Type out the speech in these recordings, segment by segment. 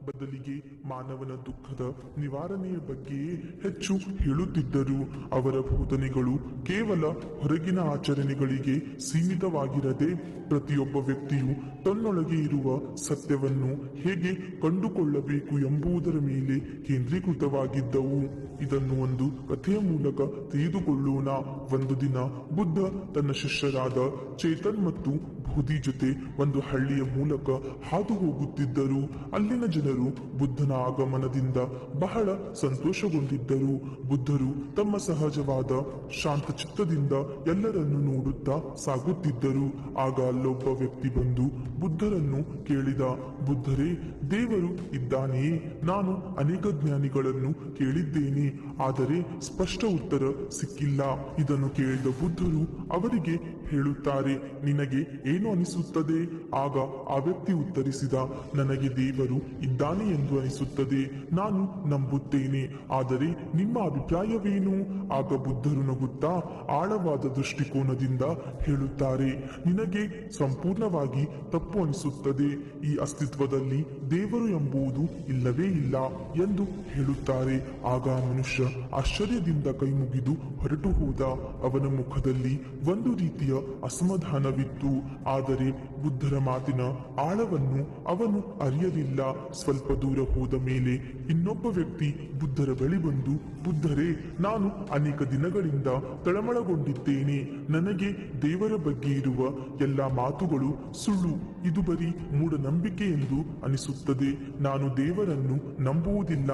ಬದಲಿಗೆ ಮಾನವನ ದುಃಖದ ನಿವಾರಣೆಯ ಬಗ್ಗೆಯೇ ಹೆಚ್ಚು ಹೇಳುತ್ತಿದ್ದರು. ಅವರ ಬೋಧನೆಗಳು ಕೇವಲ ಹೊರಗಿನ ಆಚರಣೆಗಳಿಗೆ ಸೀಮಿತವಾಗಿರದೆ ಪ್ರತಿಯೊಬ್ಬ ವ್ಯಕ್ತಿಯು ತನ್ನೊಳಗೆ ಇರುವ ಸತ್ಯವನ್ನು ಹೇಗೆ ಕಂಡುಕೊಳ್ಳಬೇಕು ಎಂಬುದರ ಮೇಲೆ ಕೇಂದ್ರೀಕೃತವಾಗಿದ್ದವು. ಇದನ್ನು ಒಂದು ಕಥೆಯ ಮೂಲಕ ತಿಳಿದುಕೊಳ್ಳೋಣ. ಒಂದು ದಿನ ಬುದ್ಧ ತನ್ನ ಶಿಷ್ಯರಾದ ಚೇತನ್ ಮತ್ತು ಬೋಧಿ ಜೊತೆ ಒಂದು ಹಳ್ಳಿಯ ಮೂಲಕ ಹಾದು ಹೋಗುತ್ತಿದ್ದರು. ಅಲ್ಲಿನ ಜನರು ಬುದ್ಧನ ಆಗಮನದಿಂದ ಬಹಳ ಸಂತೋಷಗೊಂಡಿದ್ದರು. ಬುದ್ಧರು ತಮ್ಮ ಸಹಜವಾದ ಶಾಂತ ಚಿತ್ತದಿಂದ ಎಲ್ಲರನ್ನು ನೋಡುತ್ತಾ ಸಾಗುತ್ತಿದ್ದರು. ಆಗ ಅಲ್ಲೊಬ್ಬ ವ್ಯಕ್ತಿ ಬಂದು ಬುದ್ಧರನ್ನು ಕೇಳಿದ, ಬುದ್ಧರೇ, ದೇವರು ಇದ್ದಾನೆಯೇ? ನಾನು ಅನೇಕ ಜ್ಞಾನಿಗಳನ್ನು ಕೇಳಿದ್ದೇನೆ, ಆದರೆ ಸ್ಪಷ್ಟ ಉತ್ತರ ಸಿಕ್ಕಿಲ್ಲ. ಇದನ್ನು ಕೇಳಿದ ಬುದ್ಧರು ಅವರಿಗೆ ಹೇಳುತ್ತಾರೆ, ನಿನಗೆ ಏನು ಅನಿಸುತ್ತದೆ? ಆಗ ಆ ವ್ಯಕ್ತಿ ಉತ್ತರಿಸಿದ, ನನಗೆ ದೇವರು ಇದ್ದಾನೆ ಎಂದು ಅನಿಸುತ್ತದೆ, ನಾನು ನಂಬುತ್ತೇನೆ, ಆದರೆ ನಿಮ್ಮ ಅಭಿಪ್ರಾಯವೇನು? ಆಗ ಬುದ್ಧರು ನಗುತ್ತಾ ಆಳವಾದ ದೃಷ್ಟಿಕೋನದಿಂದ ಹೇಳುತ್ತಾರೆ, ನಿನಗೆ ಸಂಪೂರ್ಣವಾಗಿ ತಪ್ಪು ಅನಿಸುತ್ತದೆ. ಈ ಅಸ್ತಿತ್ವದಲ್ಲಿ ದೇವರು ಎಂಬುದು ಇಲ್ಲವೇ ಇಲ್ಲ ಎಂದು ಹೇಳುತ್ತಾರೆ. ಆಗ ಆ ಮನುಷ್ಯ ಆಶ್ಚರ್ಯದಿಂದ ಕೈಮುಗಿದು ಹೊರಟು ಹೋದ. ಅವನ ಮುಖದಲ್ಲಿ ಒಂದು ರೀತಿಯ ಅಸಮಾಧಾನವಿತ್ತು, ಆದರೆ ಬುದ್ಧರ ಮಾತಿನ ಆಳವನ್ನು ಅವನು ಅರಿಯಲಿಲ್ಲ. ಸ್ವಲ್ಪ ದೂರ ಹೋದ ಮೇಲೆ ಇನ್ನೊಬ್ಬ ವ್ಯಕ್ತಿ ಬುದ್ಧರ ಬಳಿ ಬಂದು, ಬುದ್ಧರೇ, ನಾನು ಅನೇಕ ದಿನಗಳಿಂದ ತಳಮಳಗೊಂಡಿದ್ದೇನೆ. ನನಗೆ ದೇವರ ಬಗ್ಗೆ ಇರುವ ಎಲ್ಲ ಮಾತುಗಳು ಸುಳ್ಳು, ಇದು ಬರೀ ಮೂಢನಂಬಿಕೆ ಎಂದು ಅನಿಸುತ್ತದೆ. ನಾನು ದೇವರನ್ನು ನಂಬುವುದಿಲ್ಲ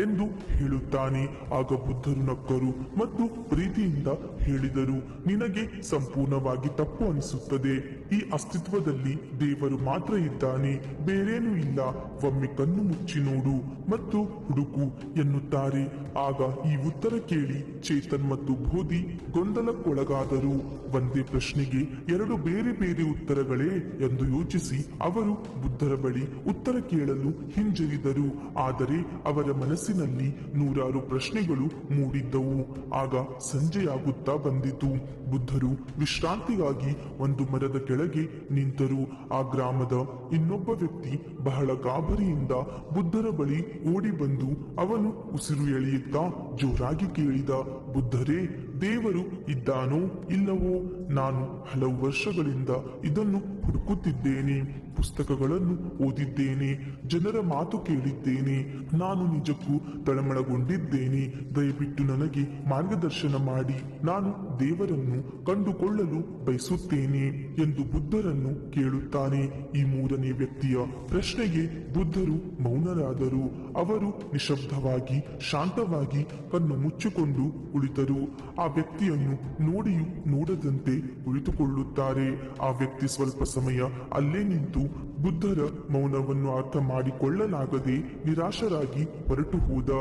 ಎಂದು ಹೇಳುತ್ತಾನೆ. ಆಗ ಬುದ್ಧರು ನಕ್ಕರು ಮತ್ತು ಪ್ರೀತಿಯಿಂದ ಹೇಳಿದರು, ನಿನಗೆ ಸಂಪೂರ್ಣವಾಗಿ ತಪ್ಪು ಅನಿಸುತ್ತದೆ. ಈ ಅಸ್ತಿತ್ವದಲ್ಲಿ ದೇವರು ಮಾತ್ರ ಇದ್ದಾನೆ, ಬೇರೇನೂ ಇಲ್ಲ. ಒಮ್ಮೆ ಕಣ್ಣು ಮುಚ್ಚಿ ನೋಡು ಮತ್ತು ಹುಡುಕು ಎನ್ನುತ್ತಾರೆ. ಆಗ ಈ ಉತ್ತರ ಕೇಳಿ ಚೇತನ್ ಮತ್ತು ಬೋಧಿ ಗೊಂದಲಕ್ಕೊಳಗಾದರು. ಒಂದೇ ಪ್ರಶ್ನೆಗೆ ಎರಡು ಬೇರೆ ಬೇರೆ ಉತ್ತರಗಳೇ ಎಂದು ಯೋಚಿಸಿ ಅವರು ಬುದ್ಧರ ಬಳಿ ಉತ್ತರ ಕೇಳಲು ಹಿಂಜರಿದರು. ಆದರೆ ಅವರ ಮನಸ್ಸಿನಲ್ಲಿ ನೂರಾರು ಪ್ರಶ್ನೆಗಳು ಮೂಡಿದ್ದವು. ಆಗ ಸಂಜೆಯಾಗುತ್ತಾ ಬಂದಿತು. ಬುದ್ಧರು ವಿಶ್ರಾಂತಿಗಾಗಿ ಒಂದು ಮರದ ಕೆಳಗೆ ನಿಂತರು. ಆ ಗ್ರಾಮದ ಇನ್ನೊಬ್ಬ ವ್ಯಕ್ತಿ ಬಹಳ ಗಾಬರಿಯಿಂದ ಬುದ್ಧರ ಬಳಿ ಓಡಿ ಬಂದು ಅವನು ಉಸಿರು ಎಳೆಯುತ್ತಾ ಜೋರಾಗಿ ಕೇಳಿದ, ಬುದ್ಧರೇ, ದೇವರು ಇದ್ದಾನೋ ಇಲ್ಲವೋ? ನಾನು ಹಲವು ವರ್ಷಗಳಿಂದ ಇದನ್ನು ಹುಡುಕುತ್ತಿದ್ದೇನೆ. ಪುಸ್ತಕಗಳನ್ನು ಓದಿದ್ದೇನೆ, ಜನರ ಮಾತು ಕೇಳಿದ್ದೇನೆ. ನಾನು ನಿಜಕ್ಕೂ ತಳಮಳಗೊಂಡಿದ್ದೇನೆ. ದಯವಿಟ್ಟು ನನಗೆ ಮಾರ್ಗದರ್ಶನ ಮಾಡಿ. ನಾನು ದೇವರನ್ನು ಕಂಡುಕೊಳ್ಳಲು ಬಯಸುತ್ತೇನೆ ಎಂದು ಬುದ್ಧರನ್ನು ಕೇಳುತ್ತಾನೆ. ಈ ಮೂರನೇ ವ್ಯಕ್ತಿಯ ಪ್ರಶ್ನೆಗೆ ಬುದ್ಧರು ಮೌನರಾದರು. ಅವರು ನಿಶಬ್ದವಾಗಿ ಶಾಂತವಾಗಿ ಕಣ್ಣು ಮುಚ್ಚಿಕೊಂಡು ಕುಳಿತರು. ಆ ವ್ಯಕ್ತಿಯನ್ನು ನೋಡಿಯೂ ನೋಡದಂತೆ ಕುಳಿತುಕೊಳ್ಳುತ್ತಾರೆ. ಆ ವ್ಯಕ್ತಿ ಸ್ವಲ್ಪ ಸಮಯ ಅಲ್ಲೇ ನಿಂತು ಬುದ್ಧರ ಮೌನವನ್ನು ಅರ್ಥ ಮಾಡಿಕೊಳ್ಳಲಾಗದೆ ನಿರಾಶರಾಗಿ ಹೊರಟು ಹೋದ.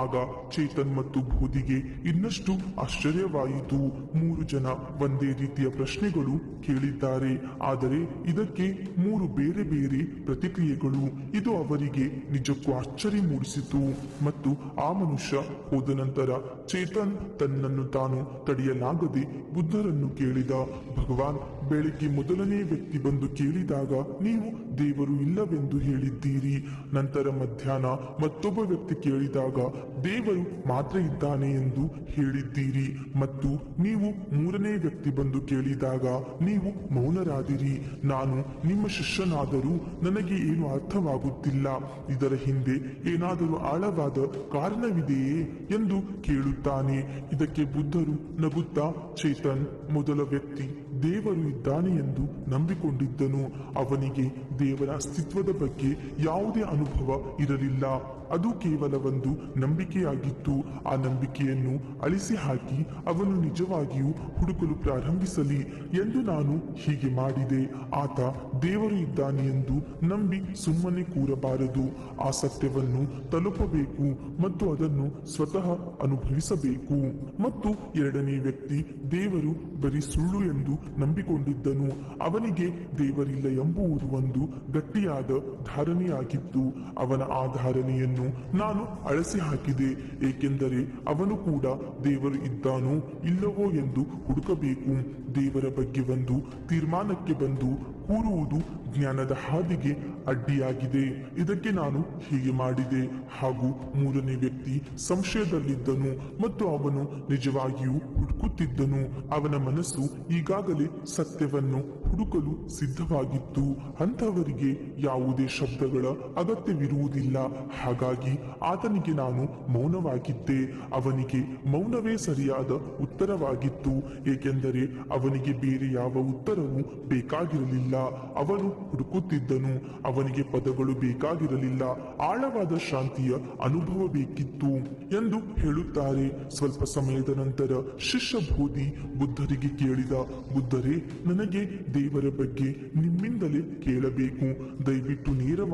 ಆಗ ಚೇತನ್ ಮತ್ತು ಬೋಧಿಗೆ ಇನ್ನಷ್ಟು ಆಶ್ಚರ್ಯವಾಯಿತು. ಮೂರು ಜನ ಒಂದೇ ರೀತಿಯ ಪ್ರಶ್ನೆಗಳು ಕೇಳಿದ್ದಾರೆ, ಆದರೆ ಇದಕ್ಕೆ ಮೂರು ಬೇರೆ ಬೇರೆ ಪ್ರತಿಕ್ರಿಯೆಗಳು. ಇದು ಅವರಿಗೆ ನಿಜಕ್ಕೂ ಆಶ್ಚರ್ಯ ಮೂಡಿಸಿತು. ಮತ್ತು ಆ ಮನುಷ್ಯ ಹೋದ ನಂತರ ಚೇತನ್ ತನ್ನನ್ನು ತಾನು ತಡೆಯಲಾಗದೆ ಬುದ್ಧರನ್ನು ಕೇಳಿದ, ಭಗವಾನ್, ಬೆಳಿಗ್ಗೆ ಮೊದಲನೇ ವ್ಯಕ್ತಿ ಬಂದು ಕೇಳಿದಾಗ ನೀವು ದೇವರು ಇಲ್ಲವೆಂದು ಹೇಳಿದ್ದೀರಿ. ನಂತರ ಮಧ್ಯಾಹ್ನ ಮತ್ತೊಬ್ಬ ವ್ಯಕ್ತಿ ಕೇಳಿದಾಗ ದೇವರು ಮಾತ್ರ ಇದ್ದಾನೆ ಎಂದು ಹೇಳಿದ್ದೀರಿ. ಮತ್ತು ನೀವು ಮೂರನೇ ವ್ಯಕ್ತಿ ಬಂದು ಕೇಳಿದಾಗ ನೀವು ಮೌನರಾದಿರಿ. ನಾನು ನಿಮ್ಮ ಶಿಷ್ಯನಾದರೂ ನನಗೆ ಏನು ಅರ್ಥವಾಗುತ್ತಿಲ್ಲ. ಇದರ ಹಿಂದೆ ಏನಾದರೂ ಆಳವಾದ ಕಾರಣವಿದೆಯೇ ಎಂದು ಕೇಳುತ್ತಾನೆ. ಇದಕ್ಕೆ ಬುದ್ಧರು ನಗುತ್ತಾ, ಚೇತನ್, ಮೊದಲ ವ್ಯಕ್ತಿ ದೇವರು ಇದ್ದಾನೆ ಎಂದು ನಂಬಿಕೊಂಡಿದ್ದನು. ಅವನಿಗೆ ದೇವರ ಅಸ್ತಿತ್ವದ ಬಗ್ಗೆ ಯಾವುದೇ ಅನುಭವ ಇರಲಿಲ್ಲ. ಅದು ಕೇವಲ ಒಂದು ನಂಬಿಕೆಯಾಗಿತ್ತು. ಆ ನಂಬಿಕೆಯನ್ನು ಅಳಿಸಿ ಹಾಕಿ ಅವನು ನಿಜವಾಗಿಯೂ ಹುಡುಕಲು ಪ್ರಾರಂಭಿಸಲಿ ಎಂದು ನಾನು ಹೀಗೆ ಮಾಡಿದೆ. ಆತ ದೇವರು ಇದ್ದಾನೆ ಎಂದು ನಂಬಿ ಸುಮ್ಮನೆ ಕೂರಬಾರದು. ಆ ಸತ್ಯವನ್ನು ತಲುಪಬೇಕು ಮತ್ತು ಅದನ್ನು ಸ್ವತಃ ಅನುಭವಿಸಬೇಕು. ಮತ್ತು ಎರಡನೇ ವ್ಯಕ್ತಿ ದೇವರು ಬರೀ ಸುಳ್ಳು ಎಂದು ನಂಬಿಕೊಂಡಿದ್ದನು. ಅವನಿಗೆ ದೇವರಿಲ್ಲ ಎಂಬುದು ಒಂದು ಗಟ್ಟಿಯಾದ ಧಾರಣೆಯಾಗಿತ್ತು. ಅವನ ಆ ಧಾರಣೆಯನ್ನು ನಾನು ಅಳಿಸಿ ಹಾಕಿದೆ, ಏಕೆಂದರೆ ಅವನು ಕೂಡ ದೇವರು ಇದ್ದಾನೋ ಇಲ್ಲವೋ ಎಂದು ಹುಡುಕಬೇಕು. ದೇವರ ಬಗ್ಗೆ ಒಂದು ತೀರ್ಮಾನಕ್ಕೆ ಬಂದು ಕೂರುವುದು ಜ್ಞಾನದ ಹಾದಿಗೆ ಅಡ್ಡಿಯಾಗಿದೆ. ಇದಕ್ಕೆ ನಾನು ಹೀಗೆ ಮಾಡಿದೆ. ಹಾಗೂ ಮೂರನೇ ವ್ಯಕ್ತಿ ಸಂಶಯದಲ್ಲಿದ್ದನು ಮತ್ತು ಅವನು ನಿಜವಾಗಿಯೂ ಹುಡುಕುತ್ತಿದ್ದನು. ಅವನ ಮನಸ್ಸು ಈಗಾಗಲೇ ಸತ್ಯವನ್ನು ಹುಡುಕಲು ಸಿದ್ಧವಾಗಿತ್ತು. ಅಂಥವರಿಗೆ ಯಾವುದೇ ಶಬ್ದಗಳ ಅಗತ್ಯವಿರುವುದಿಲ್ಲ. ಹಾಗಾಗಿ ಆತನಿಗೆ ನಾನು ಮೌನವಾಗಿದ್ದೆ. ಅವನಿಗೆ ಮೌನವೇ ಸರಿಯಾದ ಉತ್ತರವಾಗಿತ್ತು, ಏಕೆಂದರೆ ಅವನಿಗೆ ಬೇರೆ ಯಾವ ಉತ್ತರವೂ ಬೇಕಾಗಿರಲಿಲ್ಲ. ಅವನು ಹುಡುಕುತ್ತಿದ್ದನು. ಅವನಿಗೆ ಪದಗಳು ಬೇಕಾಗಿರಲಿಲ್ಲ, ಆಳವಾದ ಶಾಂತಿಯ ಅನುಭವ ಬೇಕಿತ್ತು ಎಂದು ಹೇಳುತ್ತಾರೆ. ಸ್ವಲ್ಪ ಸಮಯದ ನಂತರ ಶಿಷ್ಯ ಬೋಧಿ ಬುದ್ಧರಿಗೆ ಕೇಳಿದ, ಬುದ್ಧರೇ, ನನಗೆ ದೇವರ ಬಗ್ಗೆ ನಿಮ್ಮಿಂದಲೇ ಕೇಳಬೇಕು. ದಯವಿಟ್ಟು ನೇರವಾಗಿ